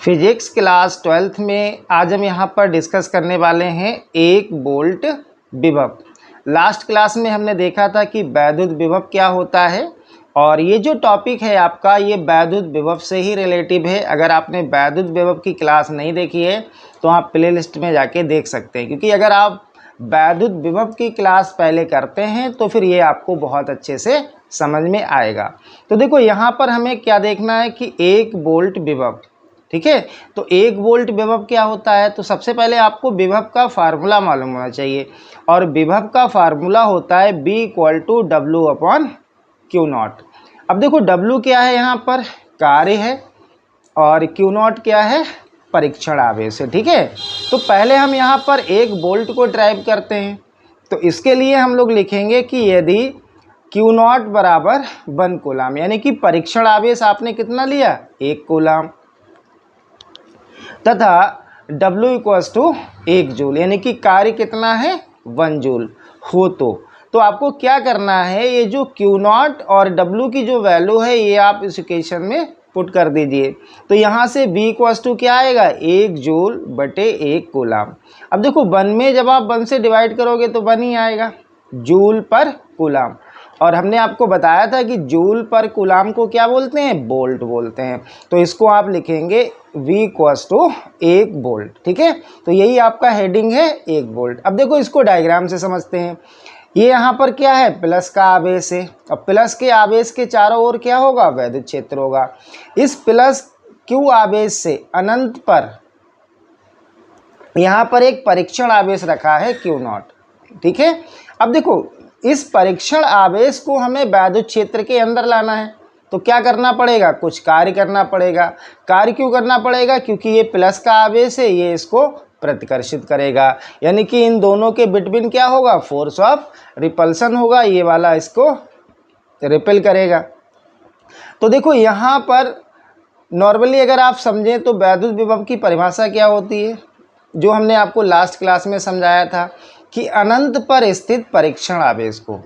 Physics class 12th में आज हम यहाँ पर डिस्कस करने वाले हैं एक वोल्ट विभव। लास्ट क्लास में हमने देखा था कि वैद्युत विभव क्या होता है और ये जो टॉपिक है आपका ये वैद्युत विभव से ही रिलेटिव है। अगर आपने वैद्युत विभव की क्लास नहीं देखी है तो आप प्लेलिस्ट में जाके देख सकते हैं, क्योंकि अगर आप वैद्युत विभव की क्लास पहले करते हैं तो फिर ये आपको बहुत अच्छे से समझ में आएगा। तो देखो यहाँ पर हमें क्या देखना है कि एक वोल्ट विभव, ठीक है। तो एक वोल्ट विभव क्या होता है, तो सबसे पहले आपको विभव का फार्मूला मालूम होना चाहिए और विभव का फार्मूला होता है B = W/Q0। अब देखो W क्या है, यहाँ पर कार्य है और Q0 क्या है, परीक्षण आवेश है, ठीक है। तो पहले हम यहाँ पर एक वोल्ट को ड्राइव करते हैं, तो इसके लिए हम लोग लिखेंगे कि यदि Q0 = 1 कूलम, यानी कि परीक्षण आवेश आपने कितना लिया, 1 कूलम, तथा W = 1 जूल, यानी कि कार्य कितना है, 1 जूल हो। तो आपको क्या करना है, ये जो Q0 और W की जो वैल्यू है ये आप इस इक्वेशन में पुट कर दीजिए। तो यहाँ से B = क्या आएगा, 1 जूल बटे 1 कूलम। अब देखो 1 में जब आप 1 से डिवाइड करोगे तो 1 ही आएगा, जूल पर कूलम। और हमने आपको बताया था कि जूल पर कूलम को क्या बोलते हैं, वोल्ट बोलते हैं। तो इसको आप लिखेंगे V = 1 वोल्ट, ठीक है। तो यही आपका हेडिंग है, 1 वोल्ट। अब देखो इसको डायग्राम से समझते हैं। ये यहाँ पर क्या है, प्लस का आवेश है और प्लस के आवेश के चारों ओर क्या होगा, वैद्युत क्षेत्र होगा। इस प्लस Q आवेश से अनंत पर यहाँ पर एक परीक्षण आवेश रखा है Q0, ठीक है। अब देखो इस परीक्षण आवेश को हमें वैद्युत क्षेत्र के अंदर लाना है, तो क्या करना पड़ेगा, कुछ कार्य करना पड़ेगा। कार्य क्यों करना पड़ेगा, क्योंकि ये प्लस का आवेश है, ये इसको प्रतिकर्षित करेगा, यानी कि इन दोनों के बिटवीन क्या होगा, फोर्स ऑफ रिपल्सन होगा, ये वाला इसको रिपेल करेगा। तो देखो यहाँ पर नॉर्मली अगर आप समझें तो वैद्युत विभव की परिभाषा क्या होती है, जो हमने आपको लास्ट क्लास में समझाया था कि अनंत पर स्थित परीक्षण आवेश को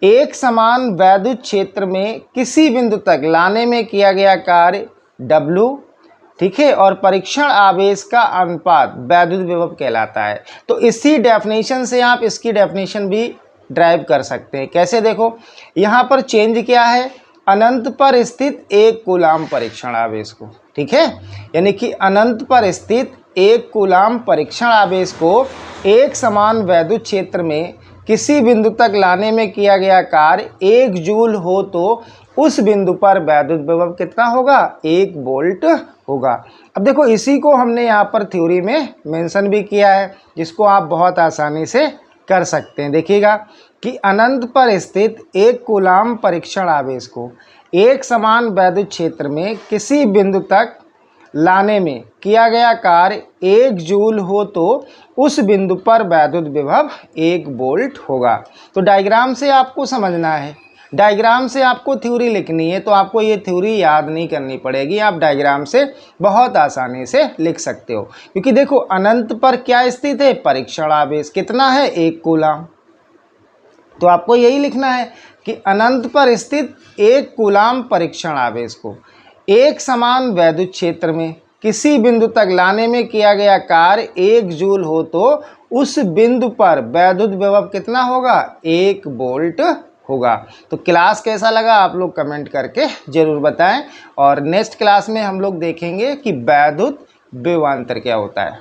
एक समान वैद्युत क्षेत्र में किसी बिंदु तक लाने में किया गया कार्य W, ठीक है, और परीक्षण आवेश का अनुपात वैद्युत विभव कहलाता है। तो इसी डेफिनेशन से आप इसकी डेफिनेशन भी ड्राइव कर सकते हैं। कैसे, देखो यहाँ पर चेंज क्या है, अनंत पर स्थित 1 कूलम परीक्षण आवेश को, ठीक है, यानी कि अनंत पर स्थित 1 कूलम परीक्षण आवेश को एक समान वैद्युत क्षेत्र में किसी बिंदु तक लाने में किया गया कार्य 1 जूल हो तो उस बिंदु पर वैद्युत विभव कितना होगा, 1 वोल्ट होगा। अब देखो इसी को हमने यहाँ पर थ्योरी में मेंशन भी किया है, जिसको आप बहुत आसानी से कर सकते हैं। देखिएगा कि अनंत पर स्थित 1 कूलम परीक्षण आवेश को एक समान वैद्युत क्षेत्र में किसी बिंदु तक लाने में किया गया कार्य 1 जूल हो तो उस बिंदु पर वैद्युत विभव 1 वोल्ट होगा। तो डायग्राम से आपको समझना है, डायग्राम से आपको थ्योरी लिखनी है, तो आपको ये थ्योरी याद नहीं करनी पड़ेगी, आप डायग्राम से बहुत आसानी से लिख सकते हो। क्योंकि देखो अनंत पर क्या स्थित है, परीक्षण आवेश कितना है, 1 कूलम। तो आपको यही लिखना है कि अनंत पर स्थित 1 कूलम परीक्षण आवेश को एक समान वैद्युत क्षेत्र में किसी बिंदु तक लाने में किया गया कार्य 1 जूल हो तो उस बिंदु पर वैद्युत विभव कितना होगा, 1 वोल्ट होगा। तो क्लास कैसा लगा आप लोग कमेंट करके ज़रूर बताएं और नेक्स्ट क्लास में हम लोग देखेंगे कि वैद्युत विभवांतर क्या होता है।